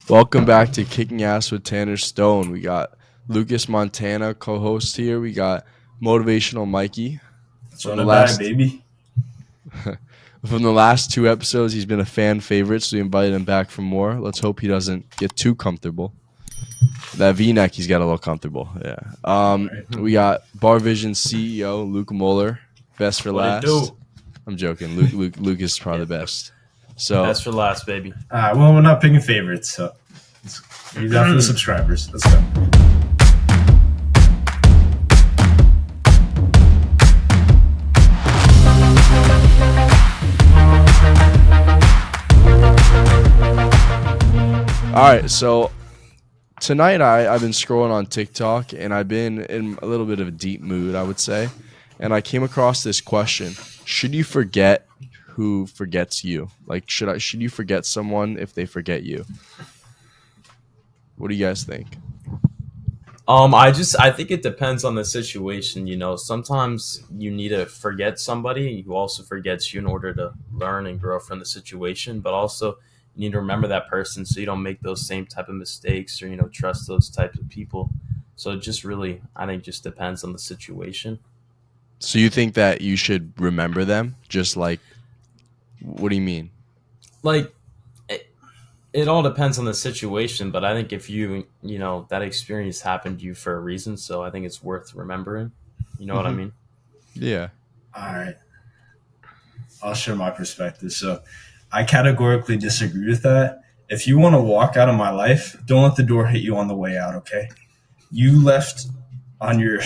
Welcome back to Kicking Ass with Tanner Stone. We got Lucas Montana co-host here. We got Motivational Mikey. Let's run it back, baby. From the last two episodes, he's been a fan favorite, so we invited him back for more. Let's hope he doesn't get too comfortable. That V-neck, he's got a little comfortable. Yeah. Right. We got Bar Vision CEO Luke Moeller. Best for last. I'm joking. Luke is probably the best. So best for last, baby. Well, we're not picking favorites, so use that for the subscribers. Let's go. All right, so tonight I've been scrolling on TikTok and I've been in a little bit of a deep mood, I would say, and I came across this question: should you forget who forgets you? Like, should you forget someone if they forget you? What do you guys think? I think it depends on the situation. You know, sometimes you need to forget somebody who also forgets you in order to learn and grow from the situation, but also you need to remember that person so you don't make those same type of mistakes or, trust those types of people. So it just really, I think, just depends on the situation. So you think that you should remember them? Just like, what do you mean? Like, it all depends on the situation, but I think if that experience happened to you for a reason, so I think it's worth remembering. You know what I mean? Yeah. All right. I'll share my perspective. So I categorically disagree with that. If you want to walk out of my life, don't let the door hit you on the way out, okay? You left on your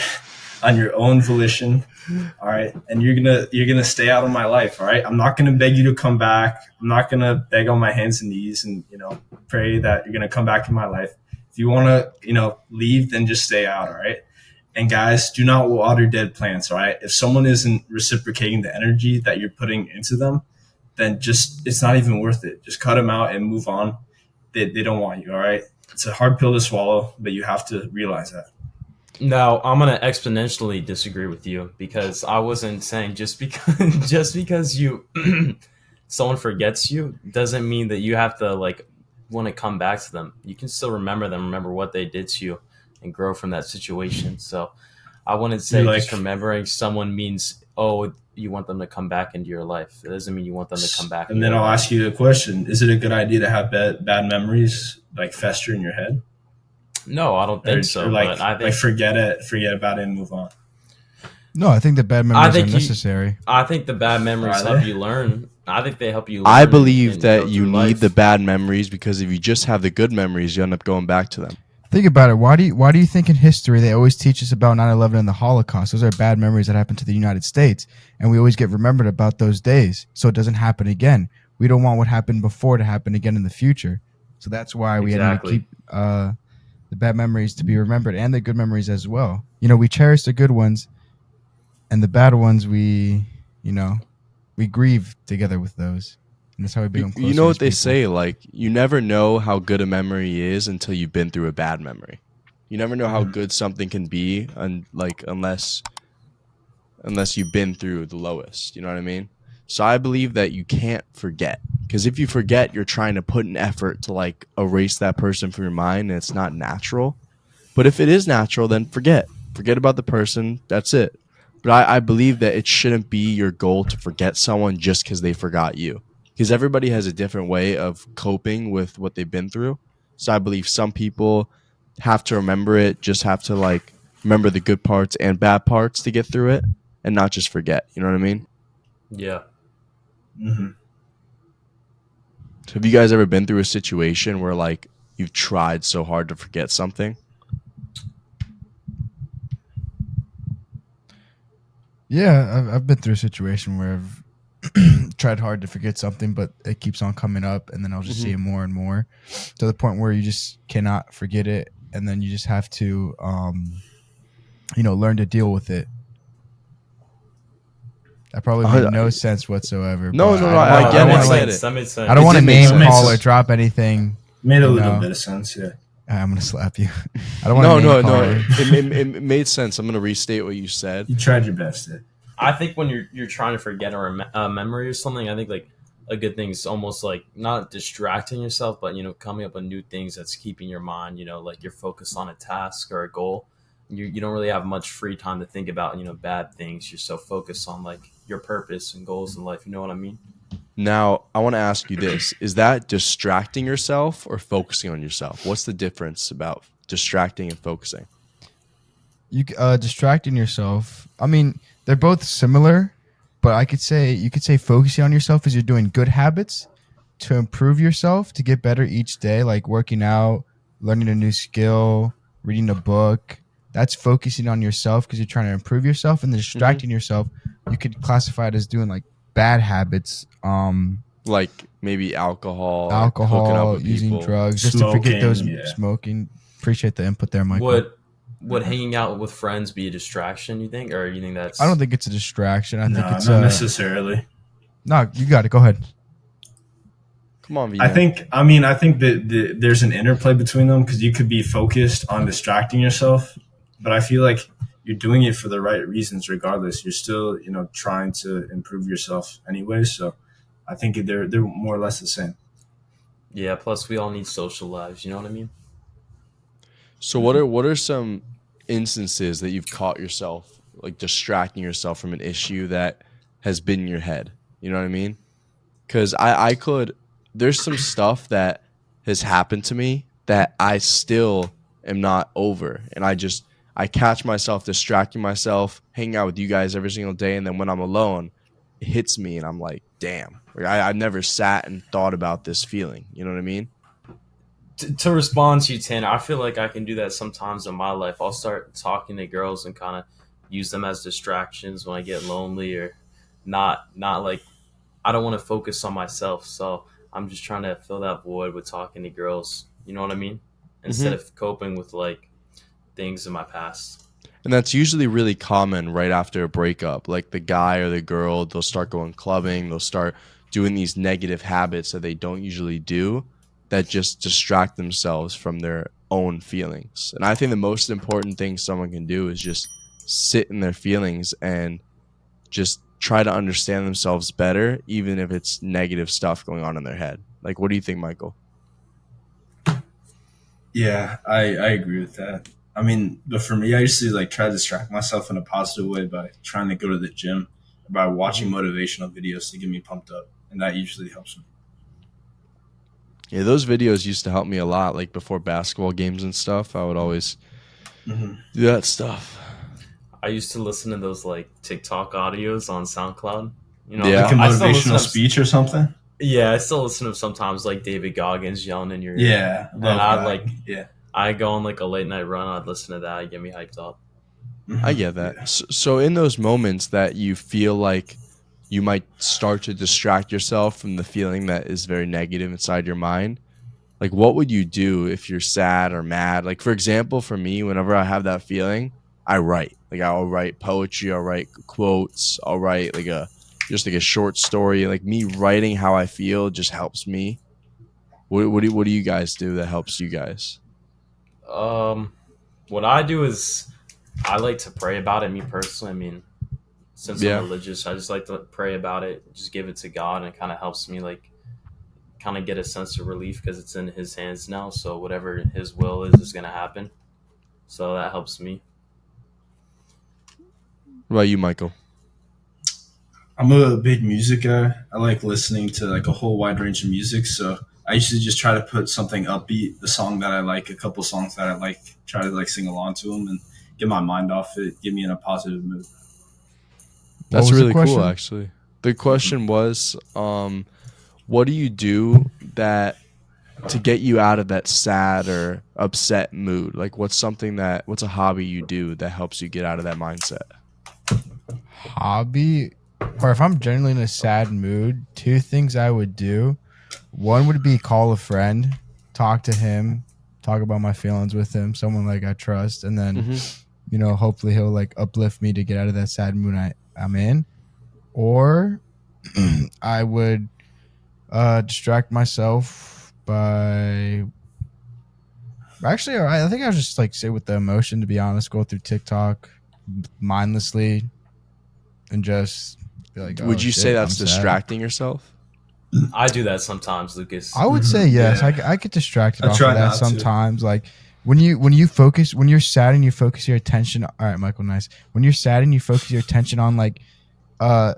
own volition, all right? And you're gonna stay out of my life, all right? I'm not gonna beg you to come back. I'm not gonna beg on my hands and knees and pray that you're gonna come back in my life. If you wanna leave, then just stay out, all right? And guys, do not water dead plants, all right? If someone isn't reciprocating the energy that you're putting into them, then it's not even worth it. Just cut them out and move on. They don't want you, all right? It's a hard pill to swallow, but you have to realize that. No, I'm gonna exponentially disagree with you because I wasn't saying just because you someone forgets you doesn't mean that you have to want to come back to them. You can still remember them, remember what they did to you, and grow from that situation. So I wouldn't say just remembering someone means you want them to come back into your life. It doesn't mean you want them to come back. And then I'll ask you a question: is it a good idea to have bad memories fester in your head? No, I don't think so. But I think forget about it and move on. No, I think the bad memories are necessary. I think the bad memories help you learn. I think they help you learn. I believe that you need the bad memories because if you just have the good memories, you end up going back to them. Think about it. Why do you think in history they always teach us about 9/11 and the Holocaust? Those are bad memories that happened to the United States, and we always get remembered about those days so it doesn't happen again. We don't want what happened before to happen again in the future. So that's why we had to keep the bad memories to be remembered and the good memories as well. We cherish the good ones, and the bad ones we grieve together with those. And that's how we become closer. You know what they say, you never know how good a memory is until you've been through a bad memory. You never know how good something can be unless you've been through the lowest. You know what I mean? So I believe that you can't forget, because if you forget, you're trying to put an effort to erase that person from your mind, and it's not natural. But if it is natural, then forget about the person. That's it. But I believe that it shouldn't be your goal to forget someone just because they forgot you, because everybody has a different way of coping with what they've been through. So I believe some people have to remember it, just have to remember the good parts and bad parts to get through it, and not just forget. You know what I mean? Yeah. Mm-hmm. So have you guys ever been through a situation where you've tried so hard to forget something? Yeah, I've been through a situation where I've tried hard to forget something, but it keeps on coming up, and then I'll just see it more and more to the point where you just cannot forget it, and then you just have to, learn to deal with it. That probably made no sense whatsoever. No, I get it. That made sense. I don't want to name call or drop anything. Made a little bit of sense, yeah. I'm gonna slap you. I don't want to No. It made sense. I'm gonna restate what you said. You tried your best. I think when you're trying to forget a memory or something, I think a good thing is almost like not distracting yourself, but coming up with new things that's keeping your mind, like you're focused on a task or a goal. You don't really have much free time to think about bad things. You're so focused on like your purpose and goals in life. You know what I mean? Now, I want to ask you this. Is that distracting yourself or focusing on yourself? What's the difference about distracting and focusing? You distracting yourself. I mean, they're both similar, but you could say focusing on yourself is you're doing good habits to improve yourself to get better each day, like working out, learning a new skill, reading a book. That's focusing on yourself because you're trying to improve yourself, and then distracting yourself, you could classify it as doing like bad habits, Like maybe alcohol, or hooking up alcohol, with using people. drugs, just to forget those Smoking, yeah. smoking. Appreciate the input there, Michael. Would hanging out with friends be a distraction, you think, or you think that's? I don't think it's a distraction. I No, think it's not necessarily. no. You got it. Go ahead. Come on, I V-Man. think that there's an interplay between them because you could be focused on distracting yourself, but I feel like you're doing it for the right reasons regardless. You're still, trying to improve yourself anyway. So I think they're more or less the same. Yeah. Plus, we all need social lives. You know what I mean? So what are some instances that you've caught yourself like distracting yourself from an issue that has been in your head? You know what I mean? Because I could, there's some stuff that has happened to me that I still am not over, and I catch myself distracting myself, hanging out with you guys every single day, and then when I'm alone, it hits me, and I'm like, damn, like, I've never sat and thought about this feeling. You know what I mean? To respond to you, Tanner, I feel like I can do that sometimes in my life. I'll start talking to girls and kind of use them as distractions when I get lonely or not like I don't want to focus on myself. So I'm just trying to fill that void with talking to girls. You know what I mean? Instead of coping with like things in my past. And that's usually really common right after a breakup. Like the guy or the girl, they'll start going clubbing, they'll start doing these negative habits that they don't usually do that just distract themselves from their own feelings. And I think the most important thing someone can do is just sit in their feelings and just try to understand themselves better, even if it's negative stuff going on in their head. Like, what do you think, Michael? Yeah, I agree with that. I mean, but for me, I used to like try to distract myself in a positive way by trying to go to the gym, by watching motivational videos to get me pumped up, and that usually helps me. Yeah, those videos used to help me a lot. Like before basketball games and stuff, I would always do that stuff. I used to listen to those like TikTok audios on SoundCloud. Yeah. Like a I still listen motivational to speech or something. Yeah, I still listen to sometimes like David Goggins yelling in your ear. Yeah, And love I'd that. like Yeah. I go on like a late night run, I'd listen to that, it'd get me hyped up. I get that. So in those moments that you feel like you might start to distract yourself from the feeling that is very negative inside your mind, like what would you do if you're sad or mad? Like for example, for me, whenever I have that feeling, I write. Like I'll write poetry, I'll write quotes, I'll write like a short story. Like me writing how I feel just helps me. What do you guys do that helps you guys? What I do is I like to pray about it, me personally. I mean, since Yeah. I'm religious, I just like to pray about it, just give it to God, and it kind of helps me like kind of get a sense of relief because it's in His hands now. So whatever His will is going to happen. So that helps me. What about you, Michael? I'm a big music guy. I like listening to like a whole wide range of music. So I usually just try to put something upbeat, the song that I like, a couple songs that I like, try to like sing along to them and get my mind off it, get me in a positive mood. That's was the really question? cool, actually. The question was, what do you do that to get you out of that sad or upset mood? Like, what's a hobby you do that helps you get out of that mindset? Hobby, or if I'm generally in a sad mood, two things I would do. One would be call a friend, talk to him, talk about my feelings with him, someone like I trust, and then hopefully he'll like uplift me to get out of that sad mood I'm in. Or I would distract myself by actually I think I would just like sit with the emotion, to be honest, go through TikTok mindlessly and just be like, Would oh, you shit, say that's I'm sad. distracting yourself? I do that sometimes, Lucas. I would say yes. Yeah. I get distracted I off try of that not to. sometimes. Like when you focus when you're sad and you focus your attention. All right, Michael, nice. When you're sad and you focus your attention on like uh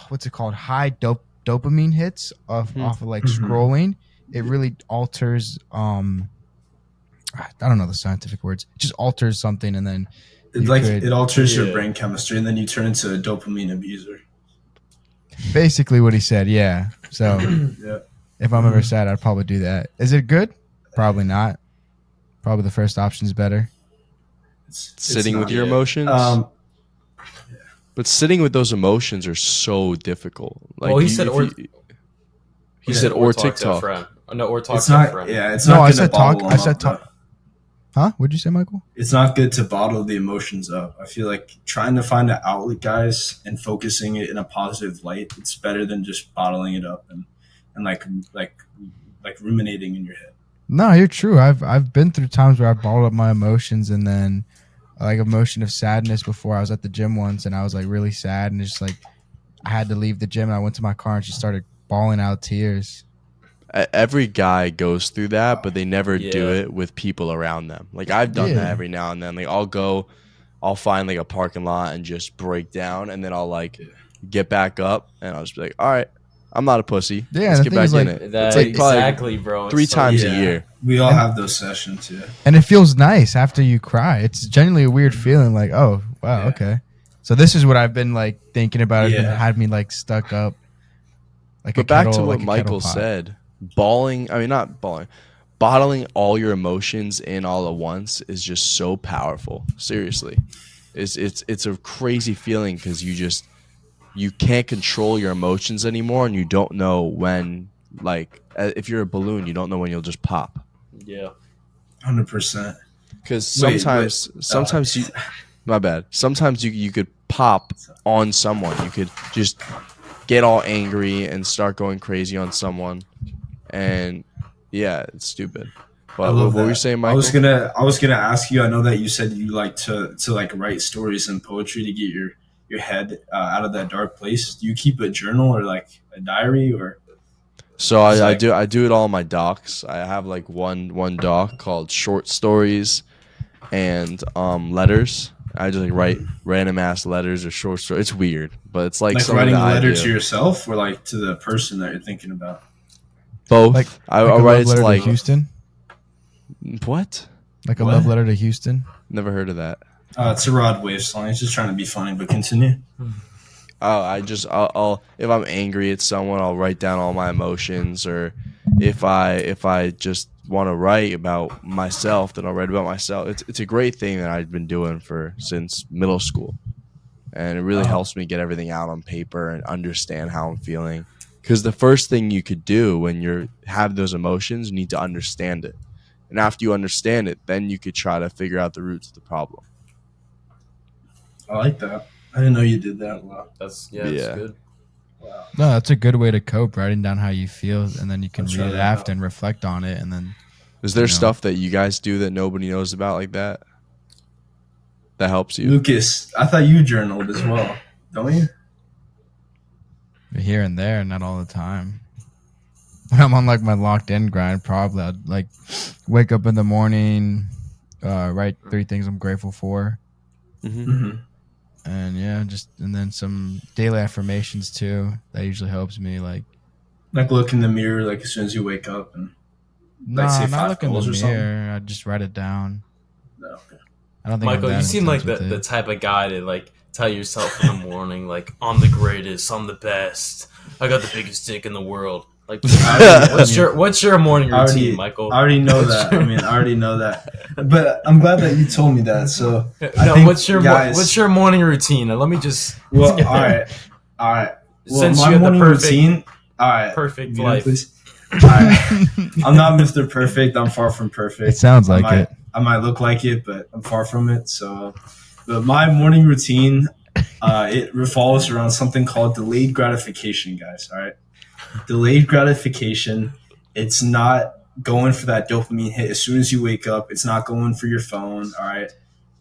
what's it called, high dopamine hits off of like Mhm. scrolling, it really alters I don't know the scientific words. It just alters something, and then It, you like could it alters your Yeah. brain chemistry, and then you turn into a dopamine abuser. basically what he said. Yeah. So Yeah. if I'm ever sad, I'd probably do that. Is it good? Probably not. Probably the first option is better. It's Sitting with not. your Yeah. emotions. But sitting with those emotions are so difficult. Like Well, he you, said if or- you- he said or talk to a TikTok. friend. No, or talk It's to a not. friend. Yeah, it's No, not. I good to said talk- bottle I them said up, though. talk- Huh? What'd you say, Michael? It's not good to bottle the emotions up. I feel like trying to find an outlet, guys, and focusing it in a positive light. It's better than just bottling it up and like ruminating in your head. No, you're true. I've been through times where I've bottled up my emotions, and then like emotion of sadness before. I was at the gym once and I was like really sad, and it's just like I had to leave the gym, and I went to my car and she started bawling out tears. Every guy goes through that, but they never do Yeah. it with people around them. Like I've done that Yeah. every now and then. Like I'll find like a parking lot and just break down, and then I'll like get back up, and I'll just be like, all right, I'm not a pussy. Yeah, Let's the get thing back is, in like, it. That, It's like probably exactly, bro. It's 3 so- times Yeah. a year. We all And- have those sessions. Yeah. And it feels nice after you cry. It's genuinely a weird feeling, like, oh wow, Yeah. okay. So this is what I've been like thinking about. It's been Yeah. had me like stuck up. Like But a back kettle, to what like a kettle Michael pot. said, not bawling, bottling all your emotions in all at once is just so powerful. Seriously, it's a crazy feeling because you can't control your emotions anymore, and you don't know when. Like if you're a balloon, you don't know when you'll just pop. Yeah. 100%. Because Wait, sometimes you, my bad. Sometimes you could pop on someone. You could just get all angry and start going crazy on someone, and yeah, it's stupid. But I what love were you that. saying, I Michael? was gonna ask you. I know that you said you like to like write stories and poetry to get your head out of that dark place. Do you keep a journal or like a diary or? So It's like- I do it all in my docs. I have like one doc called short stories and letters. I just like write random ass letters or short stories. It's weird, but it's like something writing a that I letter do. to yourself or like to the person that you're thinking about. Both. Like- I Like a write love it letter to like to Houston. what? Like a What? love letter to Houston. Never heard of that. It's a Rod Wave song. He's just trying to be funny, but continue. Oh, I'll if I'm angry at someone, I'll write down all my emotions, or if I just want to write about myself, then I'll write about myself. It's a great thing that I've been doing since middle school, and it really Wow. helps me get everything out on paper and understand how I'm feeling. Because the first thing you could do when you have those emotions, you need to understand it, and after you understand it, then you could try to figure out the roots of the problem. I like that. I didn't know you did that. Wow. That's Yeah. good. Wow. No, that's a good way to cope. Writing down how you feel, and then you can I'll try read it that after out. and reflect on it, and then Is there You know. stuff that you guys do that nobody knows about like that? That helps you. Lucas, I thought you journaled as well, don't you? here and there, not all the time. When I'm on like my locked in grind, probably I'd like wake up in the morning, write 3 things I'm grateful for, Hmm. Mm-hmm. and yeah, and then some daily affirmations too. That usually helps me. Like, Like look in the mirror like as soon as you wake up and nah, say not 5 look in goals the or something? mirror. I just write it down. no. Okay. I don't think Michael, I'm you that seem like intense with the it. type of guy to like tell yourself in the morning, like, I'm the greatest, I'm the best, I got the biggest dick in the world. Like, what's your morning I routine, already- Michael? I already know that. I mean, I already know that. But I'm glad that you told me that. So I No, think, what's guys- your morning routine? Let me just well, get all there. right. Well, Since my you have the morning perfect routine. All right. perfect You know, life. please? All right. I'm not Mr. Perfect. I'm far from perfect. It sounds like it. I might look like it, but I'm far from it. So, but my morning routine, it revolves around something called delayed gratification, guys. All right, delayed gratification. It's not going for that dopamine hit as soon as you wake up. It's not going for your phone. All right.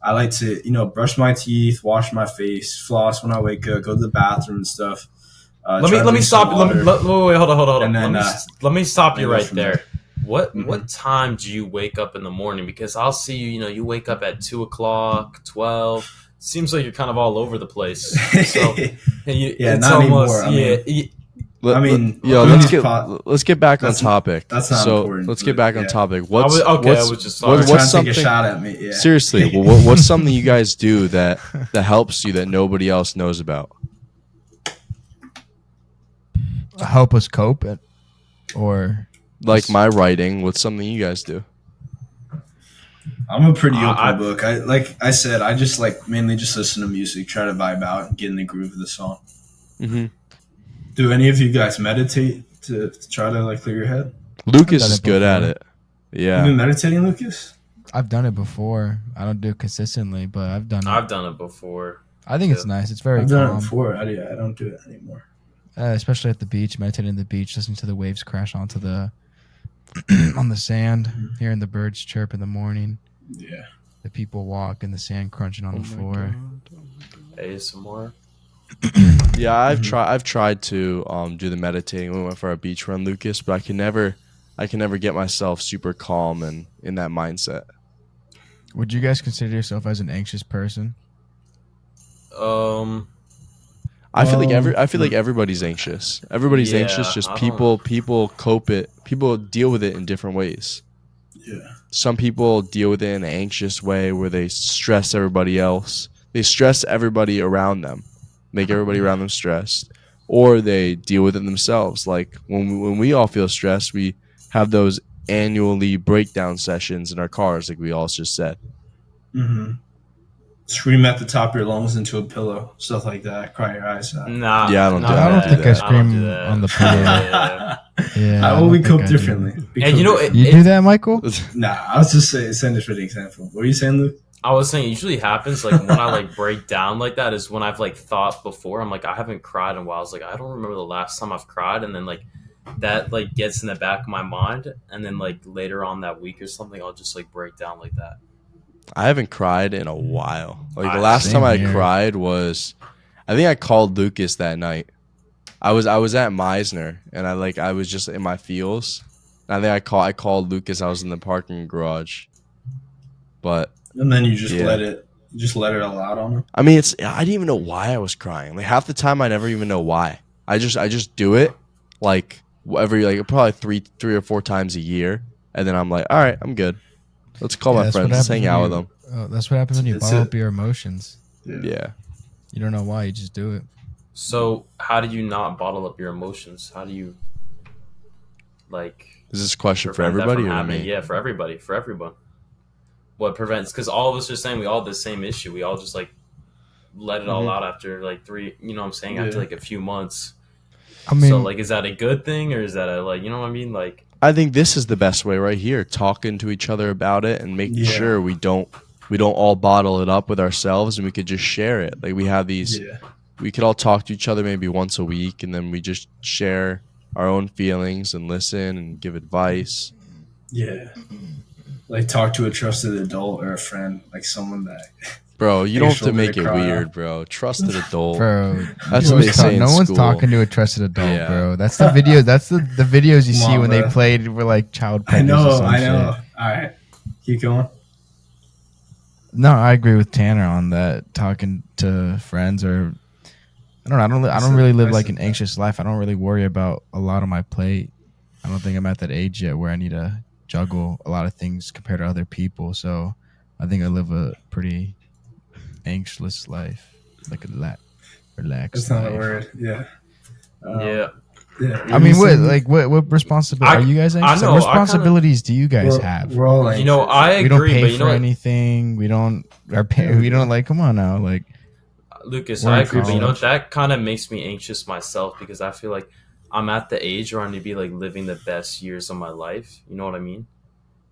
I like to, brush my teeth, wash my face, floss when I wake up, go to the bathroom and stuff. Let try to me drink stop. some Let me water, wait. Hold on. and then Let me stop you go right from there. What Mhm. time do you wake up in the morning? Because I'll see you. You know, you wake up at 2 o'clock, 12. Seems like you're kind of all over the place. So Yeah, it's not almost anymore. I mean, Yo, food is pot. let's get back on That's topic. that's not So important. let's get But back on yeah, topic. I was just sorry. you're what's trying to take something a shot at me. Yeah. seriously? What's something you guys do that helps you that nobody else knows about? Help us cope, or Like just- my writing. What's something you guys do? I'm a pretty I- open book. Like I said, I just mainly just listen to music, try to vibe out, and get in the groove of the song. Mm-hmm. Do any of you guys meditate to try to clear your head? Lucas done is it good at before. it. You Yeah. been meditating, Lucas? I've done it before. I don't do it consistently, but I've done it. I've done it before. I think it's Yeah. nice. It's very I've done it calm, before. I don't do it anymore. Especially at the beach. Meditating on the beach, listening to the waves crash onto the on the sand, hearing the birds chirp in the morning, Yeah. the people walk, and the sand crunching on the floor. ASMR. Yeah, I've tried to do the meditating when we went for our beach run, Lucas, but I can never get myself super calm and in that mindset. Would you guys consider yourself as an anxious person? I feel like everybody's anxious. Everybody's anxious. Yeah, Just I people people deal with it in different ways. Yeah. Some people deal with it in an anxious way where they stress everybody else. They stress everybody around them, make everybody around them stressed, or they deal with it themselves. Like when we all feel stressed, we have those annually breakdown sessions in our cars, like we all just said. Mm-hmm. Scream at the top of your lungs into a pillow, stuff like that. Cry your eyes out. Nah, Yeah, I don't not do that. I don't do think I that. scream do that. on the pillow. Yeah. Yeah, Well, we don't think cope I do. differently. We And cope you know, differently. You do that, Michael? Nah, I was just saying this for the example. What were you saying, Luke? I was saying it usually happens like when I break down like that is when I've thought before. I'm I haven't cried in a while. I was I don't remember the last time I've cried, and then that gets in the back of my mind, and then later on that week or something, I'll just break down like that. I haven't cried in a while. The I- last Same time I here. cried was, I think I called Lucas that night. I was at Meisner and I was just in my feels. I think I called Lucas. I was in the parking garage, but And then you just Yeah. let it all out on him. I mean I didn't even know why I was crying. Half the time I never even know why. I just do it every probably three or four times a year, and then I'm like, all right, I'm good. Let's call my that's what friends. Let's happens hang out when with them. that's what happens when you It's bottle a- up your emotions. Yeah. You don't know why. You just do it. So how do you not bottle up your emotions? How do you Is this a question for prevent that everybody from or happening? me? Yeah, for everybody, for everyone. What prevents? Because all of us are saying we all have the same issue. We all just let it all Mhm. out after three. You know what I'm saying? After Yeah. a few months. I mean, So is that a good thing or is that a you know what I mean? I think this is the best way right here, talking to each other about it and making Yeah. sure we don't all bottle it up with ourselves and we could just share it. We have these Yeah. we could all talk to each other maybe once a week and then we just share our own feelings and listen and give advice. Yeah. Talk to a trusted adult or a friend, someone that. Bro, you Take don't a have to shoulder make to it cry weird, on. bro. Trusted adult. bro, That's no what they one's say in no one's school. talking to a trusted adult, Yeah. bro. That's the video. That's the videos you Come see on, when bro. they played with child I predators or know. some I know. shit. All right. Keep going. No, I agree with Tanner on that. Talking to friends or I don't know. I don't really live I an said that. anxious life. I don't really worry about a lot on my plate. I don't think I'm at that age yet where I need to juggle a lot of things compared to other people. So I think I live a pretty anxious life, relaxed That's not life. a word. Yeah. yeah. Yeah. I mean, what responsibility are you guys anxious? know, What responsibilities do you guys have? We're all You know, anxious. I We don't agree, pay but you for know what, anything. We don't. We don't come on now. Lucas, We're I in agree, but you know college. that kind of makes me anxious myself because I feel like I'm at the age where I need to be living the best years of my life. You know what I mean?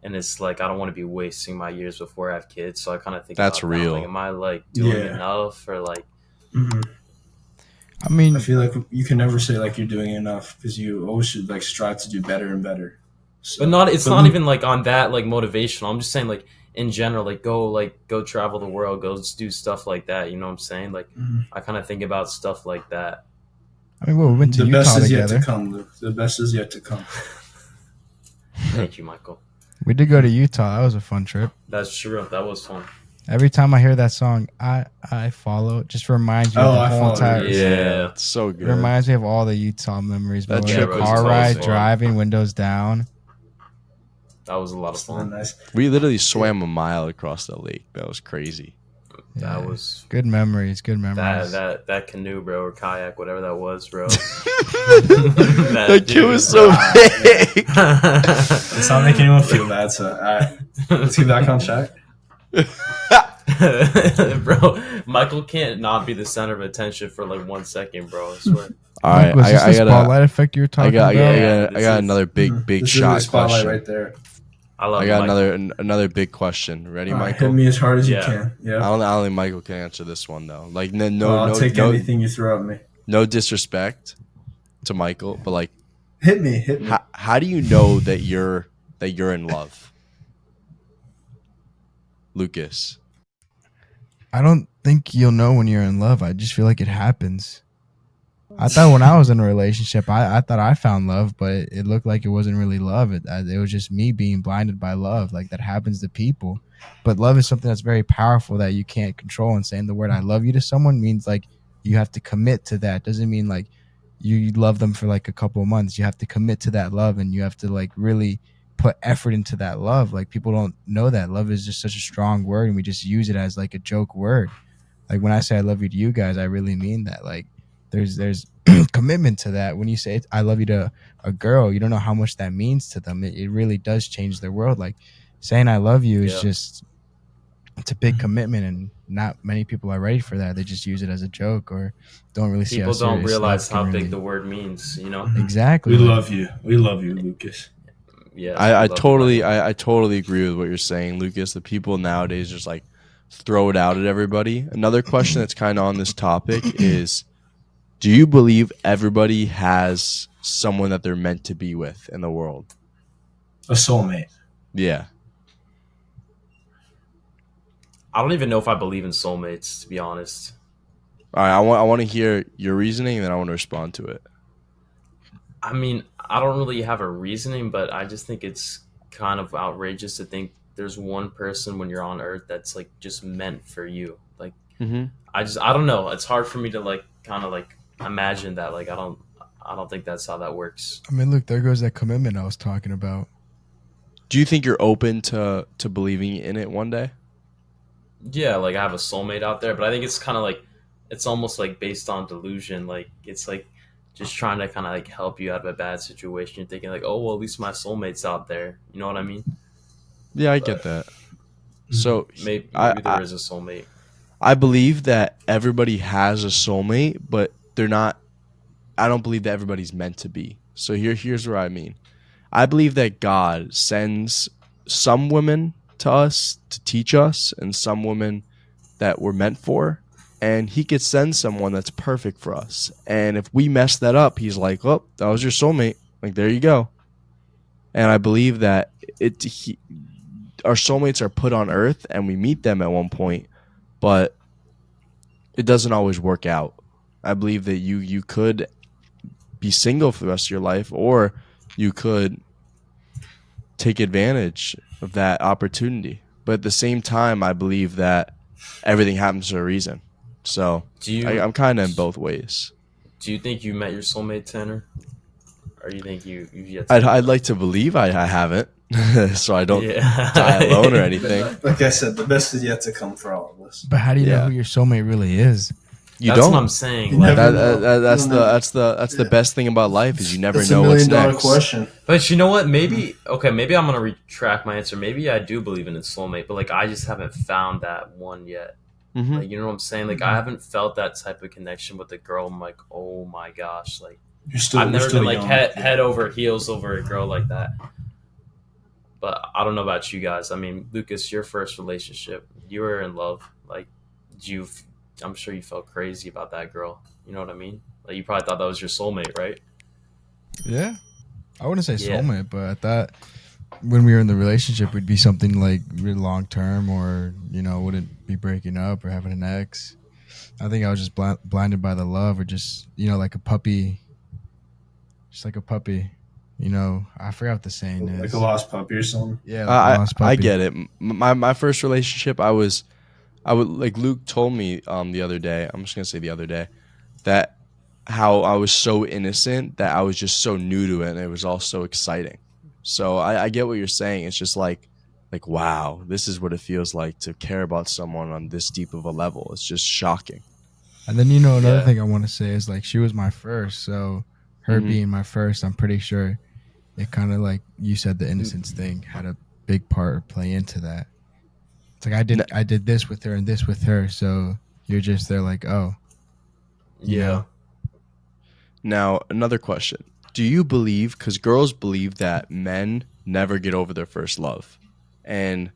And it's I don't want to be wasting my years before I have kids. So I kind of think That's about that. real. Am I doing Yeah. enough or Mhm. I mean, I feel like you can never say you're doing enough because you always should strive to do better and better. So, But not. It's but not Luke- even on that motivational. I'm just saying in general, go travel the world, go do stuff like that. You know what I'm saying? Mhm. I kind of think about stuff like that. I mean, well, we went to The Utah best is yet together. to come, Luke. The best is yet to come. Thank you, Michael. We did go to Utah. That was a fun trip. That's true. That was fun. Every time I hear that song, I follow. It just reminds me Oh, of the I whole follow. entire. Yeah. It's so It good. reminds me of all the Utah memories, bro. That The trip was car so ride, fun. driving, windows down. That was a lot of It's fun. nice. We literally swam a mile across the lake. That was crazy. Yeah. That was Good memories. Good memories. that canoe, bro, or kayak, whatever that was, bro. That kid dude, was so bro. big. It's not making anyone feel bad, so let's get back on track. Bro, Michael can't not be the center of attention for like 1 second, bro. I swear. All right, Mike, was this I the got spotlight effect you were talking about? Yeah, I got this another big This shot is the spotlight question. right there. I love I you, got Michael. another big question. Ready, All right, Michael? hit me as hard as Yeah. you can. I Yeah. don't think Michael can answer this one though. Like I'll take anything you throw at me. no disrespect to Michael, but like, Hit me. Hit me. how do you know that you're in love, Lucas? I don't think you'll know when you're in love. I just feel like it happens. I thought when I was in a relationship, I thought I found love, but it looked like it wasn't really love. It was just me being blinded by love. Like that happens to people. But love is something that's very powerful that you can't control. And saying the word "I love you" to someone means like you have to commit to that. Doesn't mean like you love them for like a couple of months. You have to commit to that love, and you have to like really put effort into that love. Like people don't know that love is just such a strong word, and we just use it as like a joke word. Like when I say I love you to you guys, I really mean that. Like there's commitment to that. When you say I love you to a girl, you don't know how much that means to them. It really does change their world. Like saying I love you is Yeah. just, it's a big commitment, and not many people are ready for that. They just use it as a joke or don't really see how People don't serious realize love how can big really- the word means, you know? Exactly. We Like, love you. We love you, Lucas. Yeah. I love you, totally Michael. I totally agree with what you're saying, Lucas. The people nowadays just like throw it out at everybody. Another question that's kind of on this topic is, do you believe everybody has someone that they're meant to be with in the world? A soulmate. Yeah. I don't even know if I believe in soulmates, to be honest. All right, I want to hear your reasoning, and then I want to respond to it. I mean, I don't really have a reasoning, but I just think it's kind of outrageous to think there's one person when you're on Earth that's like just meant for you. Like, Mm-hmm. I don't know. It's hard for me to like kind of like imagine that. Like, I don't think that's how that works. I mean, look, there goes that commitment I was talking about. Do you think you're open to believing in it one day? Yeah, like I have a soulmate out there, but I think it's kind of like it's almost like based on delusion. Like it's like just trying to kind of like help you out of a bad situation. You're thinking like, oh well, at least my soulmate's out there. You know what I mean? Yeah, I get that. So Maybe I- there is a soulmate. I believe that everybody has a soulmate, but they're not. I don't believe that everybody's meant to be. So here's what I mean. I believe that God sends some women to us to teach us, and some women that we're meant for, and He could send someone that's perfect for us. And if we mess that up, He's like, "Oh, that was your soulmate. Like there you go." And I believe that our soulmates are put on Earth, and we meet them at one point, but it doesn't always work out. I believe that you could be single for the rest of your life, or you could take advantage of that opportunity. But at the same time, I believe that everything happens for a reason. So I'm kind of in both ways. Do you think you met your soulmate, Tanner? Or you think you've yet to I'd like to believe I haven't, so I don't Yeah. die alone or anything. Like I said, the best is yet to come for all of us. But how do you know Yeah. who your soulmate really is? You That's don't. what I'm saying. You Like, never know. That's the best thing about life is you never That's know $1 what's million next. question. but you know what? Maybe maybe I'm gonna retract my answer. Maybe I do believe in a soulmate, but like I just haven't found that one yet. Mhm. Like you know what I'm saying? Like I haven't felt that type of connection with a girl. I'm like, oh my gosh, like I've never been like head over heels over a girl like that. But I don't know about you guys. I mean, Lucas, your first relationship, you were in love. Like, I'm sure you felt crazy about that girl. You know what I mean? Like, you probably thought that was your soulmate, right? Yeah. I wouldn't say Yeah. soulmate, but I thought when we were in the relationship, we'd be something like really long term, or, wouldn't be breaking up or having an ex. I think I was just blinded by the love, or just like a puppy, just like a puppy. I forgot what the saying Like is. a lost puppy or something. Yeah, like a lost puppy. I get it. My first relationship, I would like Luke told me the other day. I'm just gonna say the other day that how I was so innocent that I was just so new to it, and it was all so exciting. So I get what you're saying. It's just like wow, this is what it feels like to care about someone on this deep of a level. It's just shocking. And then another Yeah. thing I want to say is like she was my first, so her Mhm. being my first, I'm pretty sure it kind of like you said the innocence thing had a big part or play into that. It's like I did this with her and this with her, so you're just there like, oh, you Yeah. know. Now, another question. Do you believe, because girls believe that men never get over their first love, and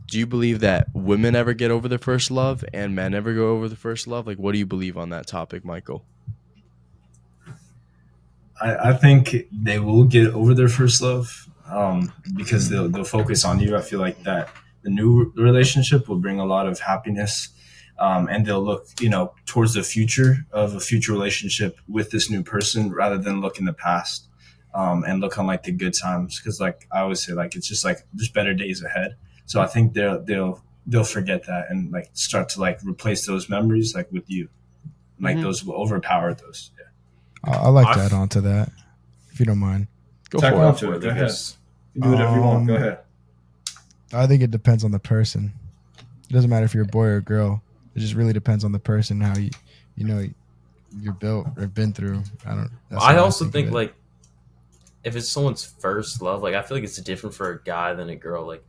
do you believe that women ever get over their first love and men ever go over the first love? Like, what do you believe on that topic, Michael? I think they will get over their first love, because they'll focus on you. I feel like that the new relationship will bring a lot of happiness, and they'll look towards the future of a future relationship with this new person rather than look in the past, and look on like the good times, because like I always say, like it's just like there's better days ahead. So I think they'll forget that and like start to like replace those memories like with you, like Mhm. those will overpower those. Yeah. I like I to add f- on to that, if you don't mind. Go Tack for on it. to it. Go ahead. Lucas. You do whatever you want. Go Um, ahead. I think it depends on the person. It doesn't matter if you're a boy or a girl. It just really depends on the person, how you're built or been through. I don't. That's I how also think of think it. like if it's someone's first love, like I feel like it's different for a guy than a girl. Like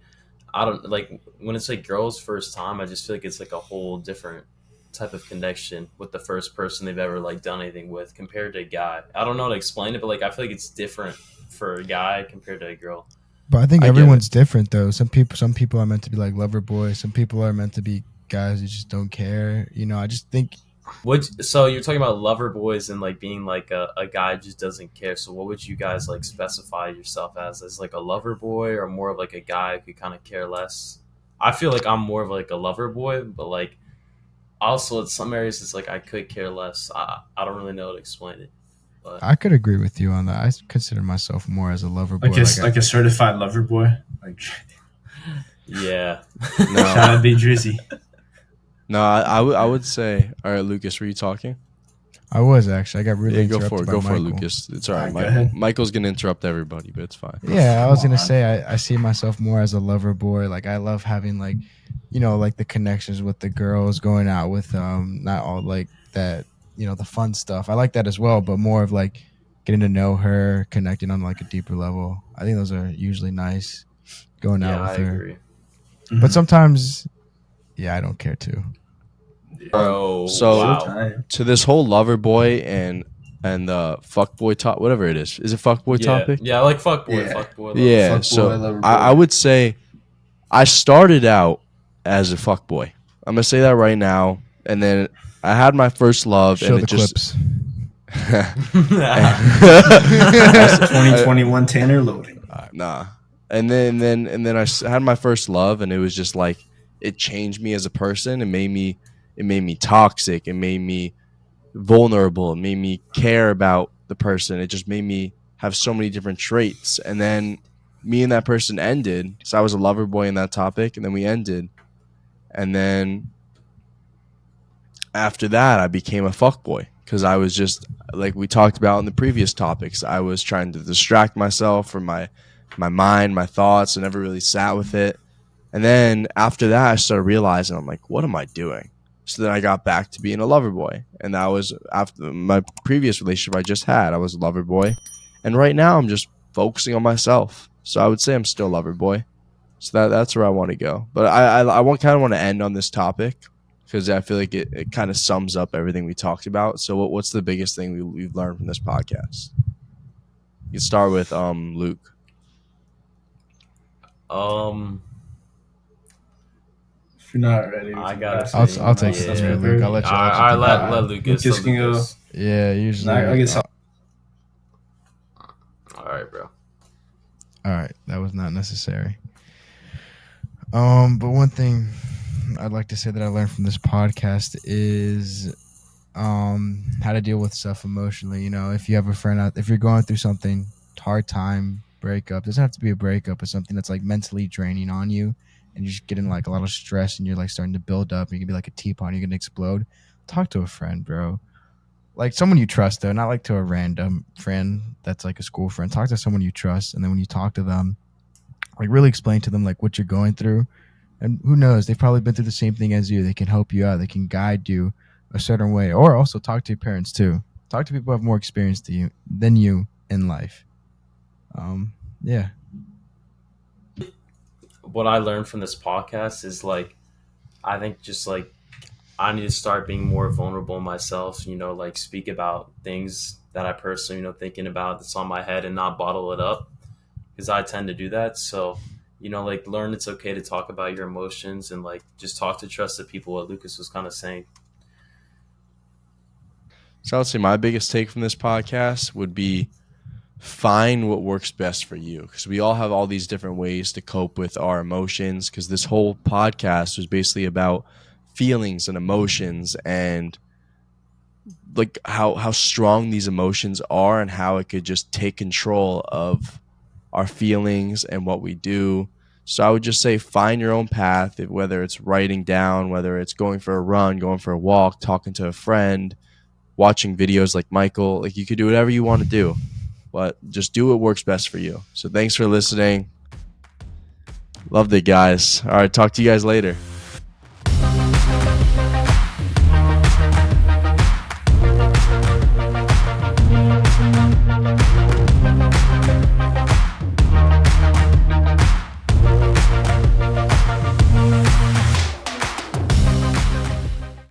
I don't like when it's like girls' first time. I just feel like it's like a whole different type of connection with the first person they've ever like done anything with compared to a guy. I don't know how to explain it, but like I feel like it's different for a guy compared to a girl. But I think I get it. everyone's different though. Some people are meant to be like lover boys. Some people are meant to be guys who just don't care. I just think So you're talking about lover boys and like being like a guy who just doesn't care. So what would you guys like specify yourself as like a lover boy or more of like a guy who could kind of care less? I feel like I'm more of like a lover boy, but like also in some areas it's like I could care less. I don't really know how to explain it, but I could agree with you on that. I consider myself more as a lover boy. Like a certified lover boy. Like yeah. No. shout out B Drizzy. No, I would say. All right, Lucas, were you talking? I was actually. I got really Yeah, go for interrupted it. by Go for it, Michael. Lucas. It's all right. Go ahead. Michael's gonna interrupt everybody, but it's fine. Yeah, I was Come gonna on. say I see myself more as a lover boy. Like I love having like, like the connections with the girls, going out with not all like that, the fun stuff. I like that as well, but more of like getting to know her, connecting on like a deeper level. I think those are usually nice. Going out Yeah, with I her, agree. but sometimes, yeah, I don't care too. Bro, So- wow. Showtime. To this whole lover boy and the fuck boy top, whatever it is it fuck boy Yeah, topic? yeah, like fuckboy, Yeah. fuckboy. lover. Yeah. Fuck So boy, lover boy. I would say I started out as a fuck boy. I'm gonna say that right now, and then I had my first love, Show and the it just. clips. 2021 Tanner loading. Nah. And then had my first love, and it was just like it changed me as a person. It made me toxic. It made me vulnerable. It made me care about the person. It just made me have so many different traits. And then me and that person ended. So I was a lover boy in that topic, and then we ended. And then after that, I became a fuckboy because I was just like we talked about in the previous topics. I was trying to distract myself from my mind, my thoughts, and never really sat with it. And then after that, I started realizing I'm like, what am I doing? So then I got back to being a lover boy, and that was after my previous relationship I just had. I was a lover boy, and right now I'm just focusing on myself. So I would say I'm still a lover boy. So that's where I want to go. But I kind of want to end on this topic because I feel like it kind of sums up everything we talked about. So what's the biggest thing we've learned from this podcast? You can start with Luke. Um, If you're not ready, we I can gotta pass say, it. I'll take That's this one, prepared. Luke. I'll let you. I let that. Lucas. Lucas can go. Lucas. Yeah, usually. I guess All right, bro. All right, that was not necessary. But one thing I'd like to say that I learned from this podcast is how to deal with stuff emotionally. You know, if you have a friend out, if you're going through something, hard time, breakup, doesn't have to be a breakup, but something that's like mentally draining on you, and you're just getting like a lot of stress, and you're like starting to build up, and you can be like a teapot, and you're gonna explode. Talk to a friend, bro. Like someone you trust, though, not like to a random friend that's like a school friend. Talk to someone you trust, and then when you talk to them, like really explain to them like what you're going through, and who knows, they've probably been through the same thing as you. They can help you out. They can guide you a certain way. Or also talk to your parents too. Talk to people who have more experience than you in life. Yeah. What I learned from this podcast is like, I think just like I need to start being more vulnerable myself, you know, like speak about things that I personally, you know, thinking about that's on my head and not bottle it up because I tend to do that. So, you know, like learn it's okay to talk about your emotions and like just talk to trusted people, what Lucas was kind of saying. So I would say my biggest take from this podcast would be find what works best for you, because we all have all these different ways to cope with our emotions, because this whole podcast was basically about feelings and emotions and like how strong these emotions are and how it could just take control of our feelings and what we do. So I would just say find your own path, whether it's writing down, whether it's going for a run, going for a walk, talking to a friend, watching videos like Michael. Like you could do whatever you want to do, but just do what works best for you. So thanks for listening. Loved it, guys. All right, talk to you guys later.